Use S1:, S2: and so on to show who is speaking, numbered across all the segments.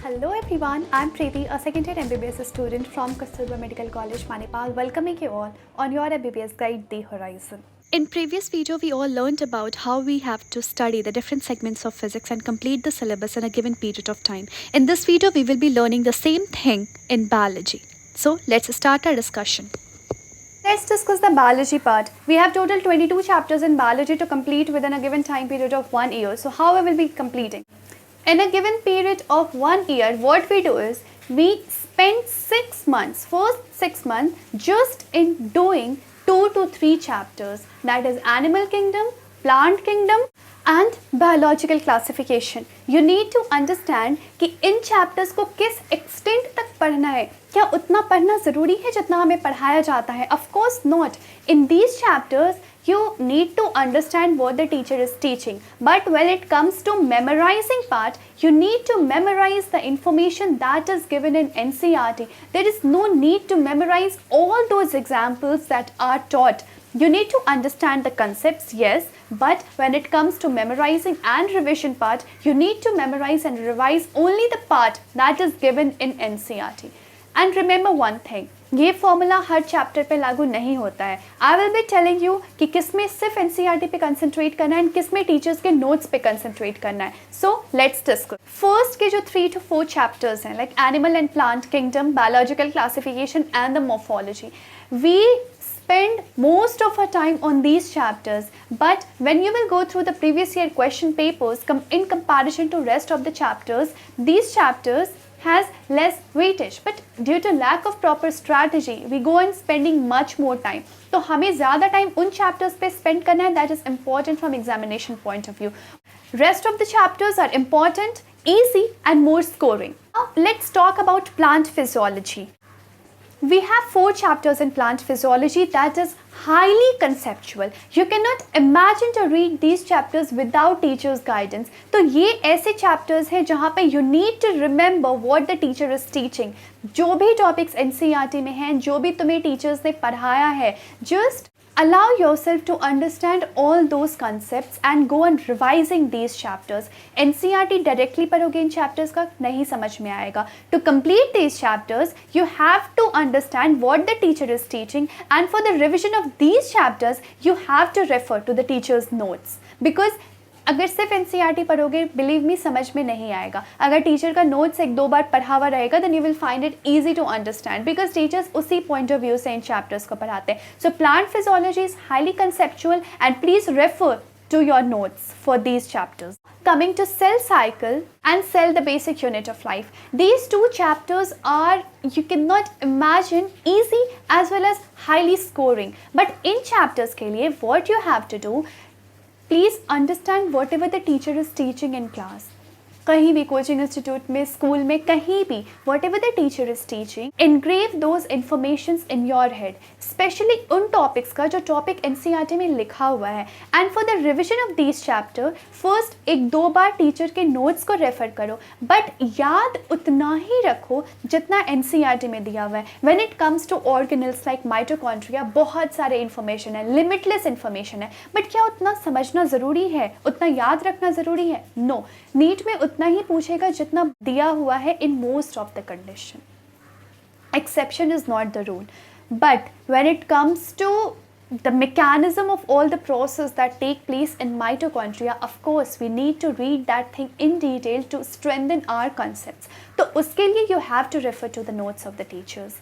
S1: Hello everyone, I'm Preeti, a second year MBBS student from Kasturba Medical College, Manipal, welcoming you all on your MBBS guide, The Horizon. In previous video, we all learned about how we have to study the different segments of physics and complete the syllabus in a given period of time. In this video, we will be learning the same thing in biology. So let's start our discussion. Let's discuss the biology part. We have total 22 chapters in biology to complete within a given time period of 1 year. So how we will be completing? In a given period of 1 year, what we do is we spend 6 months, first 6 months just in doing 2 to 3 chapters, that is animal kingdom, plant kingdom and biological classification. You need to understand कि इन chapters को किस extent तक पढ़ना है, क्या उतना पढ़ना ज़रूरी है जितना हमें पढ़ाया जाता है? Of course not. In these chapters, you need to understand what the teacher is teaching. But when it comes to memorizing part, you need to memorize the information that is given in NCERT. There is no need to memorize all those examples that are taught. You need to understand the concepts, yes, but when it comes to memorizing and revision part, you need to memorize and revise only the part that is given in NCERT. And remember one thing, ये formula हर chapter पे लागू नहीं होता है. I will be telling you कि किस में सिर्फ एनसीईआरटी पे कंसंट्रेट करना है एंड किस में टीचर्स के नोट्स पे कंसंट्रेट करना है. So let's discuss. फर्स्ट के जो 3 to 4 चैप्टर्स हैं, like animal and plant kingdom, biological classification and the morphology, we spend most of our time on these chapters, but when you will go through the previous year question papers in comparison to rest of the chapters, these chapters has less weightage, but due to lack of proper strategy we go on spending much more time. तो हमें ज़्यादा time उन chapters पे spend करना है, that is important from examination point of view. Rest of the chapters are important, easy and more scoring. Now let's talk about plant physiology. We have 4 chapters in plant physiology that is highly conceptual. You cannot imagine to read these chapters without teacher's guidance. तो ये ऐसे chapters हैं जहाँ पे you need to remember what the teacher is teaching. जो भी topics NCERT में हैं, जो भी तुम्हें teachers ने पढ़ाया है, just allow yourself to understand all those concepts and go on revising these chapters. NCERT directly पढ़ोगे इन chapters का नहीं समझ में आएगा. To complete these chapters, you have to understand what the teacher is teaching, and for the revision of these chapters, you have to refer to the teacher's notes. Because अगर सिर्फ NCERT पढ़ोगे, believe me समझ में नहीं आएगा. अगर teacher का notes 1-2 बार पढ़ा हुआ रहेगा, then you will find it easy to understand, because teachers उसी पॉइंट ऑफ व्यू से इन चैप्टर्स को पढ़ाते हैं. So plant physiology is highly conceptual and please refer to your notes for these chapters. Coming to cell cycle and cell, the basic unit of life. These 2 chapters are, you cannot imagine, easy as well as highly scoring. But in chapters के लिए what you have to do, please understand whatever the teacher is teaching in class. कहीं भी coaching institute में, school में, कहीं भी, whatever the teacher is teaching, engrave those informations in your head, especially उन topics का जो topic NCERT में लिखा हुआ है. And for the revision of these chapter, first 1-2 bar teacher के notes को refer करो, but याद उतना ही रखो जितना NCERT में दिया हुआ है. When it comes to organelles like mitochondria, बहुत सारे information है, limitless information है, but क्या उतना समझना ज़रूरी है, उतना याद रखना ज़रूरी है? No. नीट में उतना ही पूछेगा जितना दिया हुआ है in most of the condition. Exception is not the rule. But when it comes to the mechanism of all the process that take place in mitochondria, of course we need to read that thing in detail to strengthen our concepts. तो उसके लिए you have to refer to the notes of the teachers.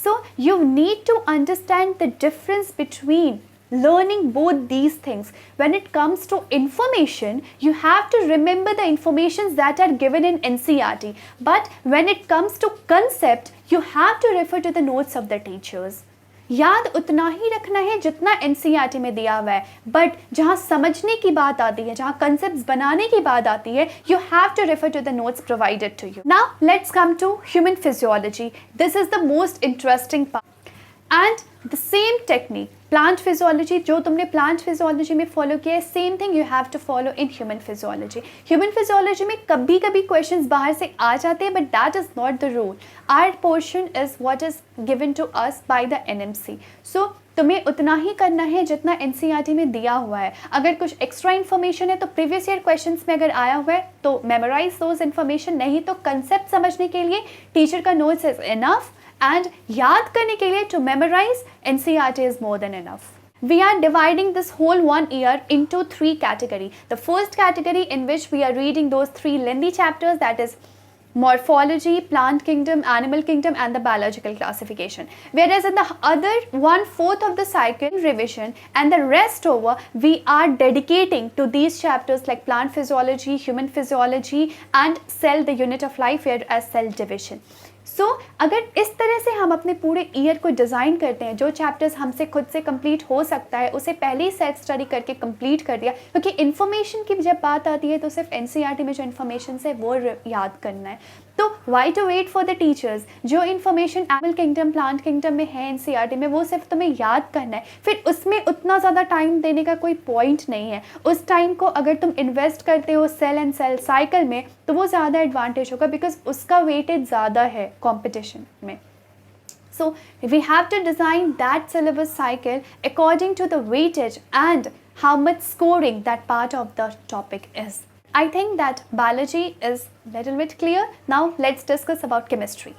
S1: So you need to understand the difference between learning both these things. When it comes to information, you have to remember the informations that are given in NCERT. But when it comes to concept, you have to refer to the notes of the teachers. याद उतना ही रखना है जितना NCERT में दिया हुआ है, but जहाँ समझने की बात आती है, जहाँ concepts बनाने की बात आती है, you have to refer to the notes provided to you. Now let's come to human physiology. This is the most interesting part. And the same technique, plant physiology, जो तुमने plant physiology में follow किया है, same thing you have to follow in human physiology. Human physiology में कभी कभी questions बाहर से आ जाते हैं, but that is not the rule. Our portion is what is given to us by the NMC. So तुम्हें उतना ही करना है जितना एनसीईआरटी में दिया हुआ है। अगर कुछ एक्स्ट्रा इन्फॉर्मेशन है तो प्रीवियस ईयर क्वेश्चंस में अगर आया हुआ है तो मेमोराइज दोज इन्फॉर्मेशन, नहीं तो कंसेप्ट समझने के लिए टीचर का नोट्स इज इनफ, एंड याद करने के लिए to memorise NCERT is more than enough. We are dividing this whole 1 year into 3 categories. The first category in which we are reading those 3 lengthy chapters, that is morphology, plant kingdom, animal kingdom, and the biological classification. Whereas in the other 1/4 of the cycle revision and the rest over, we are dedicating to these chapters like plant physiology, human physiology, and cell, the unit of life, here as cell division. अगर इस तरह से हम अपने पूरे year को design करते हैं, जो चैप्टर्स हमसे खुद से कंप्लीट हो सकता है उसे पहले ही सेल्फ स्टडी करके कंप्लीट कर दिया, क्योंकि इन्फॉर्मेशन की जब बात आती है तो सिर्फ एनसीईआरटी में जो इन्फॉर्मेशन है वो याद करना है। तो why to wait for the teachers, जो information animal kingdom, plant kingdom में है एनसीईआरटी में, वो सिर्फ तुम्हें याद करना है, फिर उसमें उतना ज़्यादा टाइम देने का कोई पॉइंट नहीं है। उस टाइम को अगर तुम इन्वेस्ट करते हो सेल एंड सेल साइकिल में तो वो ज़्यादा एडवांटेज होगा, बिकॉज उसका वेटेज ज़्यादा है कॉम्पिटिशन में। So we have to design that syllabus cycle according to the weightage and how much scoring that part of the topic is. I think that biology is little bit clear. Now let's discuss about chemistry.